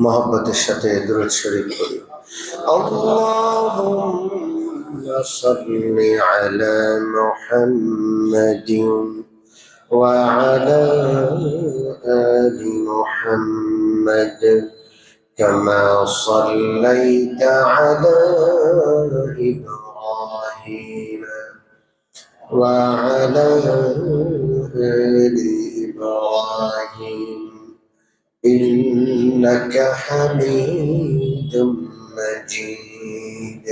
मोहब्बत साथे दुरूद शरीफ पढ़ी। अल्लाहुम्मा सल्लि अला मुहम्मदिन व अला आलि मुहम्मद कमा सल्लैता अला इब्राहीम व अला आलि इब्राहीम إنك حميد مجيد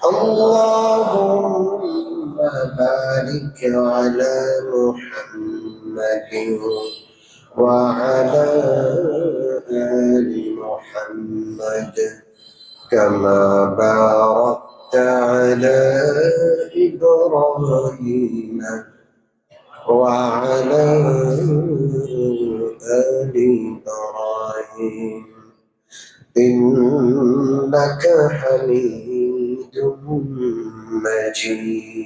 اللهم بارك على محمد وعلى آل محمد كما باركت على إبراهيم وعلى آل إبراهيم إنك حميد مجيد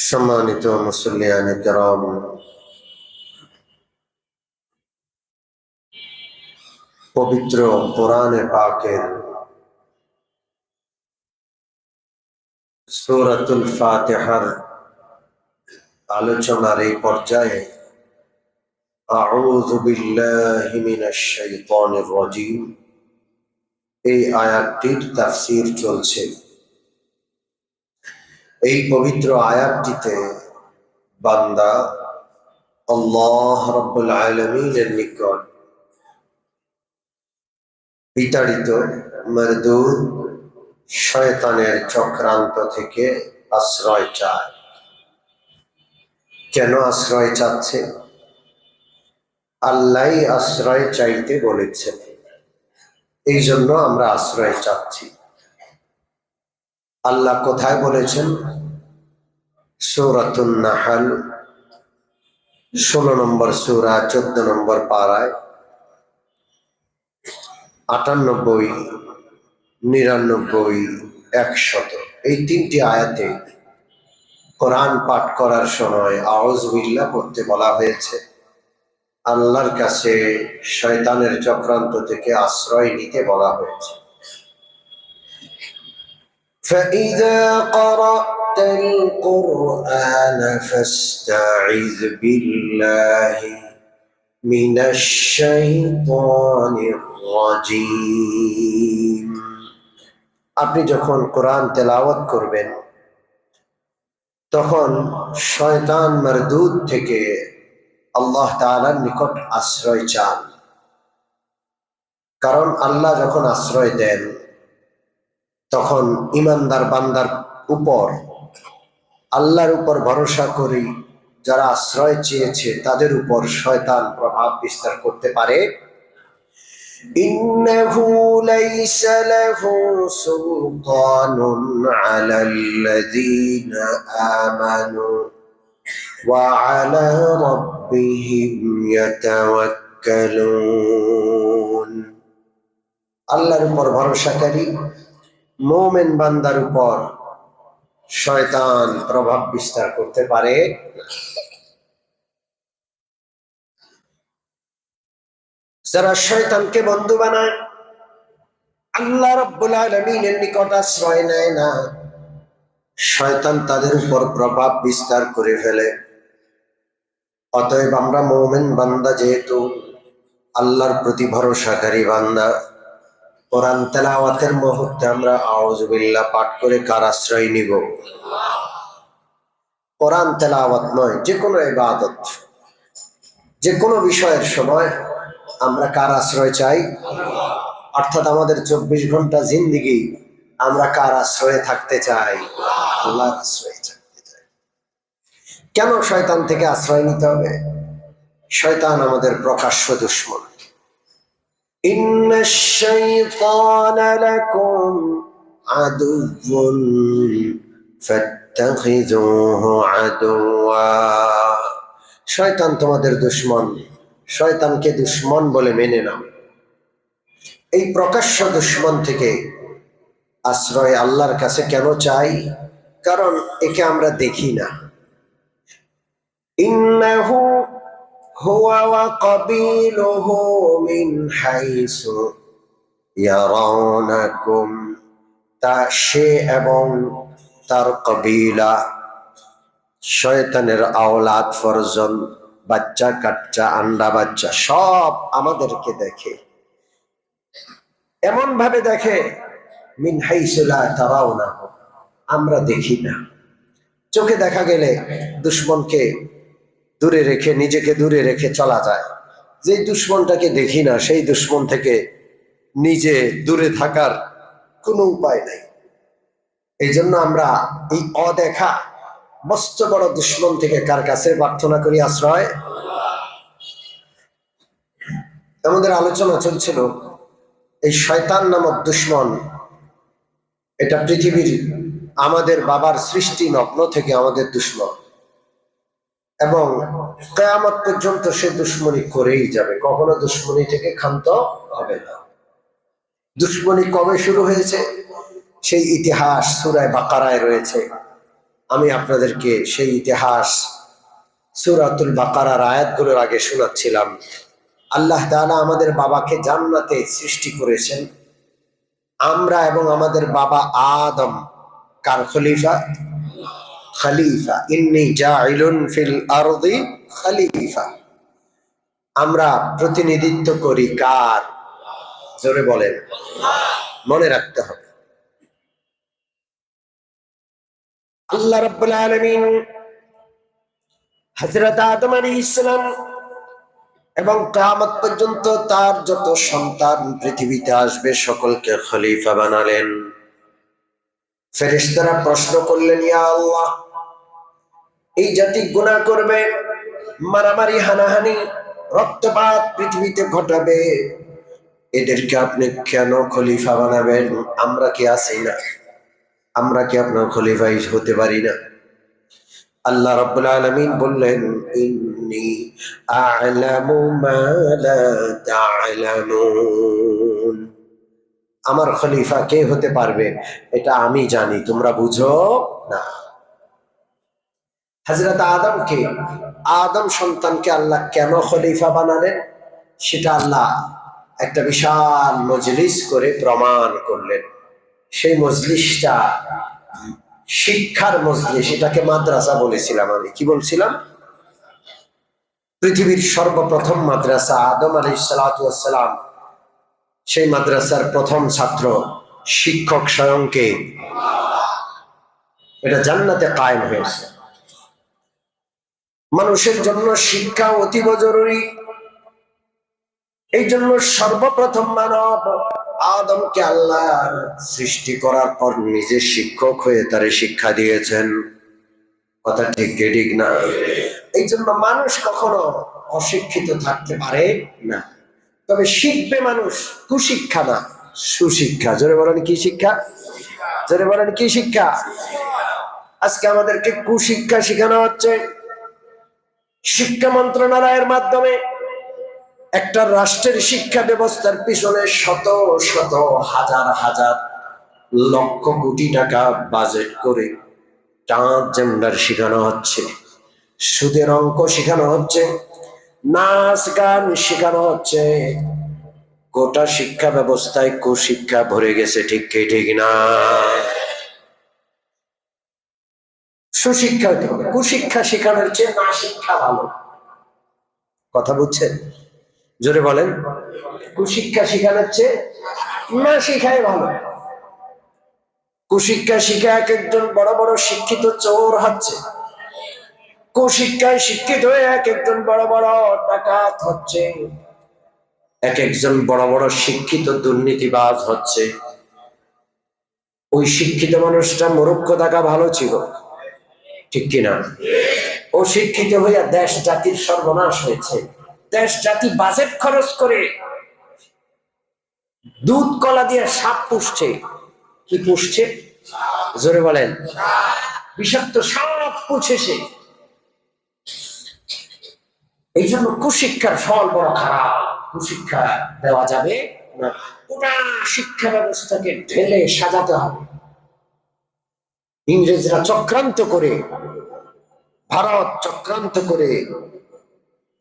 সম্মানিত মুসল্লিয়ানে কেরাম, পবিত্র কোরআনে পাকের সূরাতুল ফাতিহার আলোচনার এই পর্যায়ে আউযু বিল্লাহি মিনাশ শাইতানির রাজীম এই আয়াতটির তাফসীর চলছে। এই পবিত্র আয়াতটিতে বান্দা আল্লাহ রাব্বুল আলামিনের নিকট বিতাড়িত মারদুদ শয়তানের চক্রান্ত থেকে আশ্রয় চায়। কেন আশ্রয় চাচ্ছে? আল্লাহই আশ্রয় চাইতে বলেছেন, এই জন্য আমরা আশ্রয় চাচ্ছি। আল্লাহ কোথায় বলেছেন? সূরাতুন নাহল 16 নম্বর সূরা 14 নম্বর পারায় 98, 99, 100 এই তিনটি আয়াতে কোরআন পাঠ করার সময় আউযু বিল্লাহ পড়তে বলা হয়েছে। আল্লাহর কাছে শয়তানের চক্রান্ত থেকে আশ্রয় নিতে বলা হয়েছে। فإذا قرأت القرآن فاستعذ بالله من الشيطان الرجيم। আপনি যখন কোরআন তেলাওয়াত করবেন তখন শয়তান মারদুদ থেকে আল্লাহ তাআলার নিকট আশ্রয় চান। কারণ আল্লাহ যখন আশ্রয় দেন তখন ইমানদার বান্দার উপর, আল্লাহর উপর ভরসা করি যারা আশ্রয় চেয়েছে তাদের উপর শয়তান প্রভাব বিস্তার করতে পারে। ইন্নাহু লাইসা লাহু সুলতানুন আলাল্লাযীনা আমানু ওয়া আলা রাব্বিহিম ইয়াতাওয়াক্কালুন। আল্লাহর উপর ভরসাকারী মুমিন বান্দার উপর শয়তান প্রভাব বিস্তার করতে পারে। যারা শয়তানকে বন্ধু বানায়, আল্লাহ রাব্বুল আলামিনের নিকট আশ্রয় নেয় না, শয়তান তাদের উপর প্রভাব বিস্তার করে ফেলে। অতএব আমরা মুমিন বান্দা, যেহেতু আল্লাহর প্রতি ভরসাকারী বান্দা, কোরআন তেলাওয়াতের মুহূর্তে আমরা আউযু বিল্লাহ পাঠ করে কার আশ্রয় নিব? কোরআন তেলাওয়াত নয়, যে কোনো ইবাদত, যে কোনো বিষয়ের সময় আমরা কার আশ্রয় চাই? অর্থাৎ আমাদের 24 ঘন্টা জিন্দেগি আমরা কার আশ্রয়ে থাকতে চাই? আল্লাহর আশ্রয়ে থাকতে চাই। কেন শয়তান থেকে আশ্রয় নিতে হবে? শয়তান আমাদের প্রকাশ্য দুশমন। ইন্নাশ শাইতানা লাকুম আদুউন ফাত্তাখিযুহু আদুওয়া। শয়তান তোমাদের দুশমন, শয়তানকে দুশমন বলে মেনে নাও। এই প্রকাশ্য দুশমন থেকে আশ্রয় আল্লাহর কাছে কেন চাই? কারণ একে আমরা দেখি না, ইন্নাহু হুয়া ওয়া কাবিলুহু মিন হাইসু ইয়ারানাকুম, তা সে এবং তার কবিলা, শয়তানের আওলাদ ফরজন, বাচ্চা কাচ্চা আন্ডা বাচ্চা সব আমাদেরকে দেখে, এমন ভাবে দেখে মিন হাইসু লা তারাউনাহু, আমরা দেখি না। চোখে দেখা গেলে দুশ্মনকে দূরে রেখে, নিজেকে দূরে রেখে চলা যায়। যে দুশ্মনটাকে দেখি না, সেই দুশ্মন থেকে নিজে দূরে থাকার কোনো উপায় নাই। এই জন্য আমরা এই অদেখা মস্ত বড় দুশ্মন থেকে কার কাছে প্রার্থনা করি আশ্রয়। আমাদের আলোচনা চলছিল এই শয়তান নামক দুশ্মন, এটা পৃথিবীর আমাদের বাবার সৃষ্টি লগ্ন থেকে আমাদের দুশ্মন, এবং কিয়ামত পর্যন্ত সে দুশ্মনী করেই যাবে, কখনো দুশ্মনী থেকে ক্ষান্ত হবে না। দুশ্মনী কবে শুরু হয়েছে সেই ইতিহাস সূরা বাকারায় রয়েছে। আমি আপনাদেরকে সেই ইতিহাস সূরাতুল বাকারার আয়াতগুলোর আগে শোনাচ্ছিলাম। আল্লাহ তাআলা আমাদের বাবাকে জান্নাতে সৃষ্টি করেছেন। আমরা এবং আমাদের বাবা আদম কার খলিফা? খলিফা। ইন্নী জাইলুন ফিল আরদি খলিফা। আমরা প্রতিনিধিত্ব করি কার? জোরে বলেন। মনে রাখতে হবে, আল্লাহ রাব্বুল আলামিন হযরত আদম আলাইহিস সালাম এবং কিয়ামত পর্যন্ত তার যত সন্তান পৃথিবীতে আসবে সকলকে খলিফা বানালেন। ফেরেশতারা প্রশ্ন করলেন, ইয়া আল্লাহ, এই জাতি গুনাহ করবে, মারামারি হানাহানি রক্তপাত পৃথিবীতে ঘটাবে, এদেরকে আপনি কেন খলিফা বানাবেন? আমরা কি আছি না? আমরা কি আপনার খলিফাই হতে পারি না? আল্লাহ রাব্বুল আলামিন বললেন, ইন্নী আ'লামু মা লা তা'লামুন, আমার খলিফা কে হতে পারবে এটা আমি জানি, তোমরা বুঝো না। হযরত আদমকে, আদম সন্তানকে আল্লাহ কেন খলিফা বানালেন সেটা আল্লাহ একটা বিশাল মজলিস করে প্রমাণ করলেন। সেই মজলিসটা শিক্ষার মজলিস, এটাকে মাদ্রাসা বলেছিলাম। আমি কি বলছিলাম? পৃথিবীর সর্বপ্রথম মাদ্রাসা আদম আলাইহিস সালাতু ওয়াস সালাম, সেই মাদ্রাসার প্রথম ছাত্র শিক্ষক স্বয়ংকে, এটা জান্নাতে কায়েম হয়েছে। মানুষের জন্য শিক্ষা অতীব জরুরি। এই জন্য সর্বপ্রথম মানব আদমকে আল্লাহ সৃষ্টি করার পর নিজে শিক্ষক হয়ে তারে শিক্ষা দিয়েছেন। কথা ঠিক ঠিক না? এই জন্য মানুষ কখনো অশিক্ষিত থাকতে পারে না। তবে শিখবে মানুষ কুশিক্ষা না, সুশিক্ষা। জোরে বলেন কি শিক্ষা? জোরে বলেন কি শিক্ষা? আজকে আমাদেরকে কুশিক্ষা শেখানো হচ্ছে। শিক্ষা মন্ত্রণালয়ের মাধ্যমে একটা রাষ্ট্রের শিক্ষা ব্যবস্থার পিছনে শত শত হাজার হাজার লক্ষ কোটি টাকা বাজেট করে ট্রান্সজেন্ডার শেখানো হচ্ছে, সুদের অঙ্ক শেখানো হচ্ছে, নাচ গান শেখানো হচ্ছে। গোটা শিক্ষা ব্যবস্থায় কুশিক্ষা ভরে গেছে। ঠিক কি ঠিক না? সুশিক্ষা হতে হবে। কুশিক্ষা শেখানোর চেয়ে না শিক্ষা ভালো। কথা বুঝছেন? জোরে বলেন। কুশিক্ষা শেখানোর চেয়ে না শিখাই ভালো। কুশিক্ষা শিখা এক একজন বড় বড় শিক্ষিত চোর হচ্ছে, কুশিক্ষায় শিক্ষিত হয়ে এক একজন বড় বড় ডাকাত হচ্ছে, এক একজন বড় বড় শিক্ষিত দুর্নীতিবাজ হচ্ছে। ওই শিক্ষিত মানুষটা মূর্খ থাকা ভালো ছিল, ঠিক কিনা? ও শিক্ষিত হইয়া দেশ জাতির সর্বনাশ হয়েছে। দেশ জাতি বাজেট খরচ করে দুধ কলা দিয়ে সাপ পুষছে। কি পুষছে? জোরে বলেন। বিষাক্ত সাপ পুষেছে। এই জন্য কুশিক্ষার ফল বড় খারাপ। কুশিক্ষা দেওয়া যাবে না। পুরা শিক্ষা ব্যবস্থাকে ঢেলে সাজাতে হবে। ইংরেজরা চক্রান্ত করে ভারত চক্রান্ত করে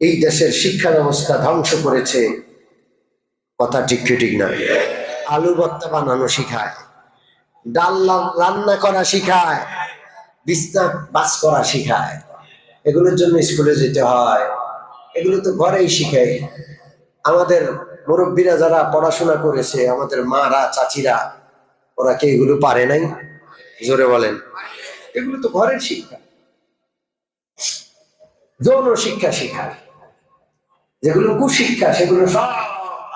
এই দেশের শিক্ষা ব্যবস্থা ধ্বংস করেছে। কথা ঠিক কি ঠিক না? আলু ভর্তা বানানো শিখায়, ডাল রান্না করা শিখায়, বিছনা বাস করা শিখায়। এগুলোর জন্য স্কুলে যেতে হয়? এগুলো তো ঘরেই শিখে। আমাদের মুরব্বীরা যারা পড়াশোনা করেছে, আমাদের মারা চাচিরা, ওরা কি এগুলো পারে নাই? জোরে বলেন। এগুলো তো ঘরের শিক্ষা। যৌন শিক্ষা শিখায়, যেগুলো কুশিক্ষা সেগুলো সব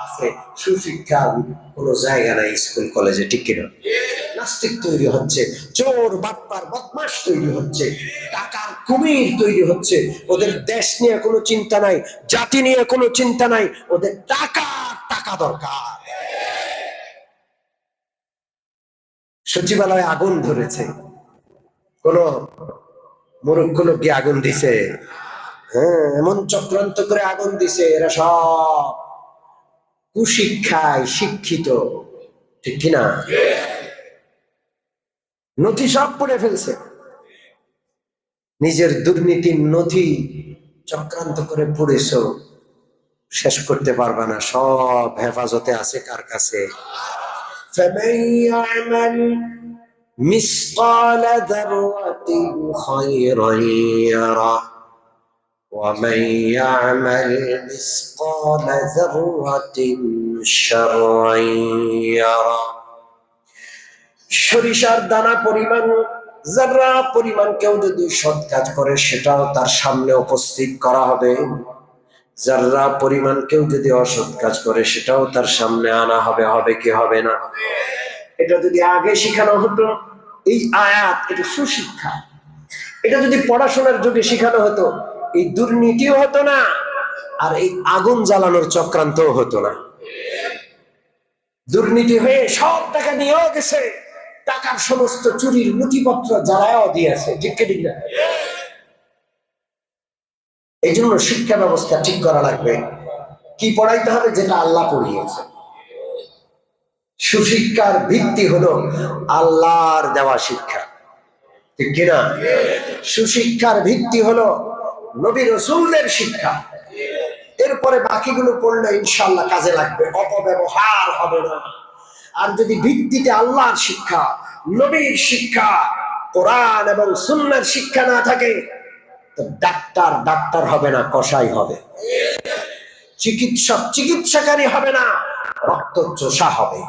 আছে। সুশিক্ষার কোনো জায়গা নাই স্কুল কলেজে, ঠিক কিনা? নাস্তিক তৈরি হচ্ছে, চোর বাটপার বদমাশ তৈরি হচ্ছে, টাকার কুমির তৈরি হচ্ছে। ওদের দেশ নিয়ে কোনো চিন্তা নাই, জাতি নিয়ে কোনো চিন্তা নাই, ওদের টাকা টাকা দরকার। সচিবালয়ে আগুন ধরেছে, কোন মূর্খ লোক গিয়ে আগুন দিছে? হ্যাঁ, এমন চক্রান্ত করে আগুন দিছে। এরা সব কুশিক্ষায় শিক্ষিত, ঠিক কিনা? নথি সব পড়ে ফেলছে, নিজের দুর্নীতির নথি চক্রান্ত করে পড়েছ, শেষ করতে পারবা না। সব হেফাজতে আছে কার কাছে? فَمَن يَعْمَلْ مِثْقَالَ ذَرَّةٍ خَيْرًا يَرَهُ وَمَن يَعْمَلْ مِثْقَالَ ذَرَّةٍ شَرًّا يَرَهُ। সরিষার দানা পরিমাণ, যারা পরিমাণ কেউ যদি সৎ কাজ করে সেটাও তার সামনে উপস্থিত করা হবে। যারা পরিমাণ কেউ যদি অসৎ কাজ করে সেটাও তার সামনে আনা হবে। হবে কি হবে না? এটা যদি আগে শিখানো হতো, এই আয়াত, এটা সুশিক্ষা। এটা যদি পড়াশোনার যুগে শিখানো হতো, এই দুর্নীতিও হতো না, আর এই আগুন জ্বালানোর চক্রান্তও হতো না। দুর্নীতি হয়ে সব টাকা নিয়েও গেছে, টাকার সমস্ত চুরির নথিপত্র জ্বালায়ও দিয়েছে, ঠিক ঠিক না? এই জন্য শিক্ষা ব্যবস্থা ঠিক করা লাগবে। কি পড়াইতে হবে? যেটা আল্লাহ পড়িয়েছে। সুশিক্ষার ভিত্তি হলো আল্লাহর দেওয়া শিক্ষা, ঠিক কিনা? সুশিক্ষার ভিত্তি হলো নবী রাসূলদের শিক্ষা। এরপরে বাকিগুলো পড়লে ইনশাআল্লাহ কাজে লাগবে, অপব্যবহার হবে না। আর যদি ভিত্তিতে আল্লাহর শিক্ষা, নবীর শিক্ষা, কোরআন এবং সুন্নাহর শিক্ষা না থাকে, তো ডাক্তার ডাক্তার হবে না, কসাই হবে। চিকিৎসক চিকিৎসাকারী হবে না, রক্তচোষা হবে।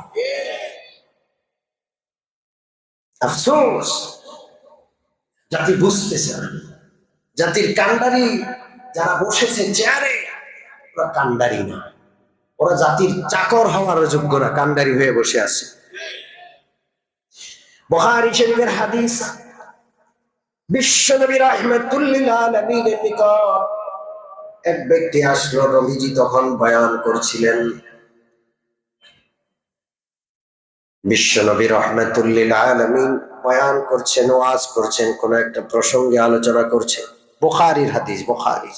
আফসোস, জাতি বুঝতেছে না। জাতির কান্ডারি যারা বসেছে চেয়ারে, ওরা কান্ডারি না, ওরা জাতির চাকর হওয়ার যোগ্য না, কান্ডারি হয়ে বসে আছে। বুখারী শরীফের হাদিস, বিশ্বনবী রাহমাতুল লিল আলামিনের নিকট এক ব্যক্তি আসলো। নবীজি তখন বয়ান করছিলেন। বিশ্বনবী রাহমাতুল লিল আলামিন বয়ান করছেন, ওয়াজ করছেন, কোন একটা প্রসঙ্গে আলোচনা করছেন। বুখারীর হাদিস, বুখারী।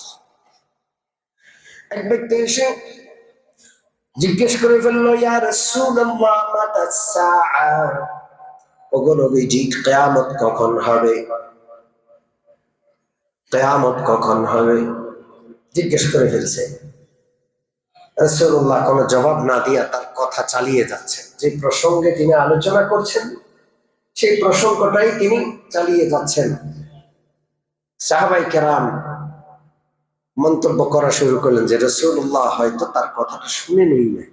এক ব্যক্তি এসে জিজ্ঞেস করে ফেললো, ইয়া রাসূলুল্লাহ মাতা সাআ, ওগো নবীজি, কিয়ামত কখন হবে? কিয়ামত কখন হবে জিজ্ঞেস করে ফেলছে। রাসূলুল্লাহ কোনো জবাব না দিয়া তার কথা চালিয়ে যাচ্ছেন। যে প্রসঙ্গে তিনি আলোচনা করছেন সেই প্রসঙ্গটাই তিনি চালিয়ে যাচ্ছেন। সাহাবায়ে কেরাম মন্তব্য করা শুরু করলেন যে রাসূলুল্লাহ হয়তো তার কথাটা শুনে নেই না,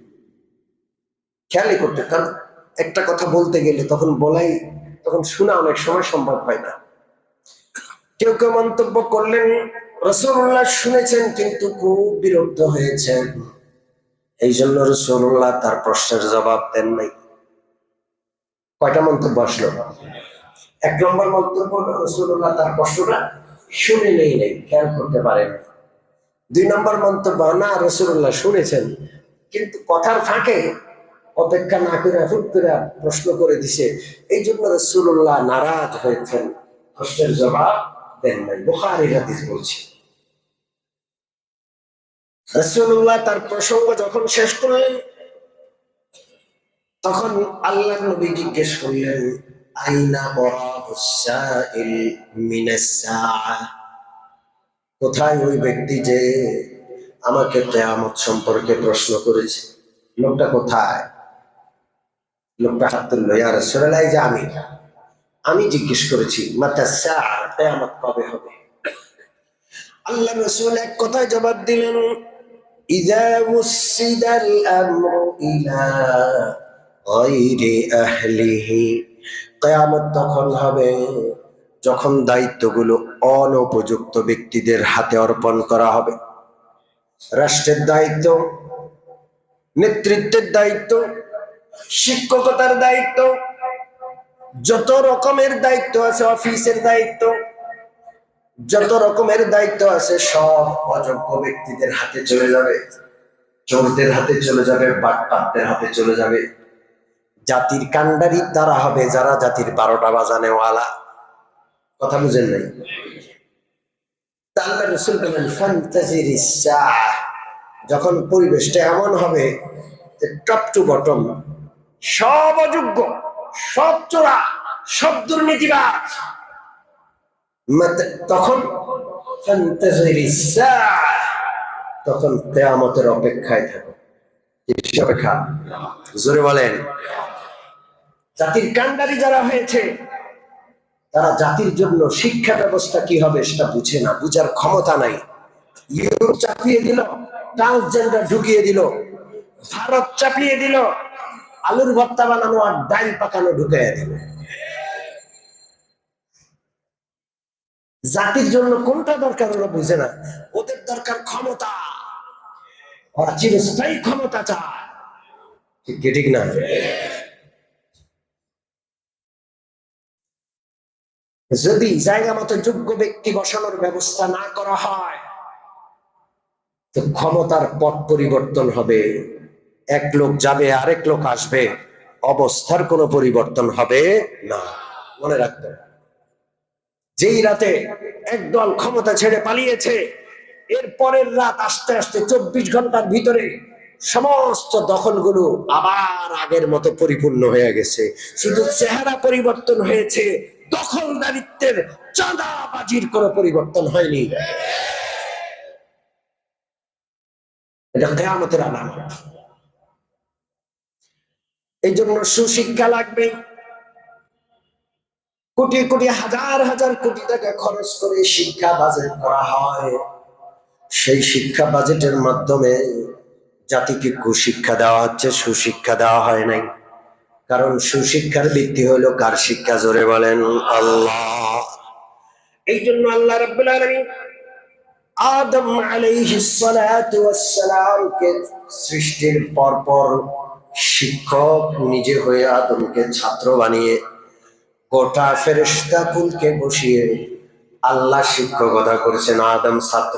খেয়ালই করতে। কারণ একটা কথা বলতে গেলে তখন শোনা অনেক সময় সম্ভব হয় না। কেউ কেউ মন্তব্য করলেন রাসূলুল্লাহ শুনেছেন কিন্তু খুব বিরক্ত হয়েছেন, এই জন্য রাসূলুল্লাহ তার প্রশ্নের জবাব দেন নাই। কয়টা মন্তব্য আসলো? এক নম্বর মন্তব্য, রাসূলুল্লাহ তার প্রশ্নটা শুনে নেই, খেয়াল করতে পারেন। দুই নম্বর মন্তব্য, না, রাসূলুল্লাহ শুনেছেন কিন্তু কথার ফাঁকে অপেক্ষা না করে হুট করে প্রশ্ন করে দিছে, এই জন্য রাসূলুল্লাহ নারাজ হয়েছেন, প্রশ্নের জবাব দেন নাই। বুখারীর হাদিস বলছে। রাসূলুল্লাহ তার প্রসঙ্গ যখন শেষ করলেন, তখন আল্লাহর নবী জিজ্ঞেস করলেন, আইনা বরাউস সাইল মিনাস সাআ, কোথায় ওই ব্যক্তি যে আমাকে কিয়ামত সম্পর্কে প্রশ্ন করেছে? লোকটা কোথায়? লোকটা হাত তুললো, ইয়া রাসূলুল্লাহ, এই যে আমি জিজ্ঞেস করেছি মাতা সাআ, কিয়ামত কবে হবে? আল্লাহ রাসূল এক কথায় জবাব দিলেন, ইযা উসিদাল আমরু ইলা গায়রি আহলিহি, কিয়ামত তখন হবে যখন দায়িত্বগুলো অনুপযুক্ত ব্যক্তিদের হাতে অর্পণ করা হবে। রাষ্ট্রের দায়িত্ব, নেতৃত্বের দায়িত্ব, শিক্ষকতার দায়িত্ব, যত রকমের দায়িত্ব আছে, অফিসের দায়িত্ব, যত রকমের দায়িত্ব আছে, সব অযোগ্য ব্যক্তিদের হাতে চলে যাবে, চোরদের হাতে চলে যাবে, বাটপারদের হাতে চলে যাবে। জাতির কান্ডারি তারা হবে যারা জাতির 12টা বাজানে ওয়ালা। কথা বুঝেন নাই? আল্লাহ রাসূল বলেন ফান্তাজিরিস সাআ, যখন পরিবেশটা এমন হবে যে টপ টু বটম সব অযোগ্য, সব চোরা, সব দুর্নীতিবাজ, তখন ফান্তাজিরিস সাআ, তখন কিয়ামতের অপেক্ষায় থাকো। কিসের অপেক্ষা? জোরে বলেন। জাতির কান্ডারি যারা হয়েছে তারা জাতির জন্য শিক্ষা ব্যবস্থা কি হবে সেটা বুঝে না, বুঝার ক্ষমতা নাই। ইউরোপ চাপিয়ে দিল, ট্রান্সজেন্ডার ঢুকিয়ে দিল, ভারত চাপিয়ে দিল, আলুর ভর্তা বানানো আর ডাল পাকানো ঢুকিয়ে দিল। জাতির জন্য কোনটা দরকার ওরা বুঝে না। ওদের দরকার ক্ষমতা, ওরা চিরস্থায়ী ক্ষমতা চায়। ঠিক না? যদি জায়গা মতো যোগ্য ব্যক্তি বসানোর ব্যবস্থা না করা হয় তো ক্ষমতার পট পরিবর্তন হবে, এক লোক যাবে আরেক লোক আসবে, অবস্থার কোনো পরিবর্তন হবে না। মনে রাখতে, যেই রাতে একদল ক্ষমতা ছেড়ে পালিয়েছে, এর পরের রাত আস্তে আস্তে 24 ঘন্টার ভিতরে সমস্ত দখলগুলো আবার আগের মতো পরিপূর্ণ হয়ে গেছে। শুধু চেহারা পরিবর্তন হয়েছে, দখলদারিত্বের, চাঁদাবাজির কোনো পরিবর্তন হয়নি। এটা কিয়ামতের আলামত। এই জন্য সুশিক্ষা লাগবে। কোটি কোটি, হাজার হাজার কোটি টাকা খরচ করে শিক্ষা বাজেট করা হয়। সেই শিক্ষা বাজেটের মাধ্যমে জাতিকে কুশিক্ষা দেওয়া হচ্ছে, সুশিক্ষা দেওয়া হয় নাই। কারণ সুশিক্ষার ভিত্তি হলো কার শিক্ষা? জোরে বলেন, আল্লাহ। এই জন্য আল্লাহ রাব্বুল আলামিন আদম আলাইহিস সালাতু ওয়াস সালামকে সৃষ্টির পরপর শিক্ষক নিজে হয়ে আদমকে ছাত্র বানিয়ে গোটা ফেরেশতা কুলকে বসিয়ে আল্লাহ শিক্ষকতা করেছেন, আদম ছাত্র।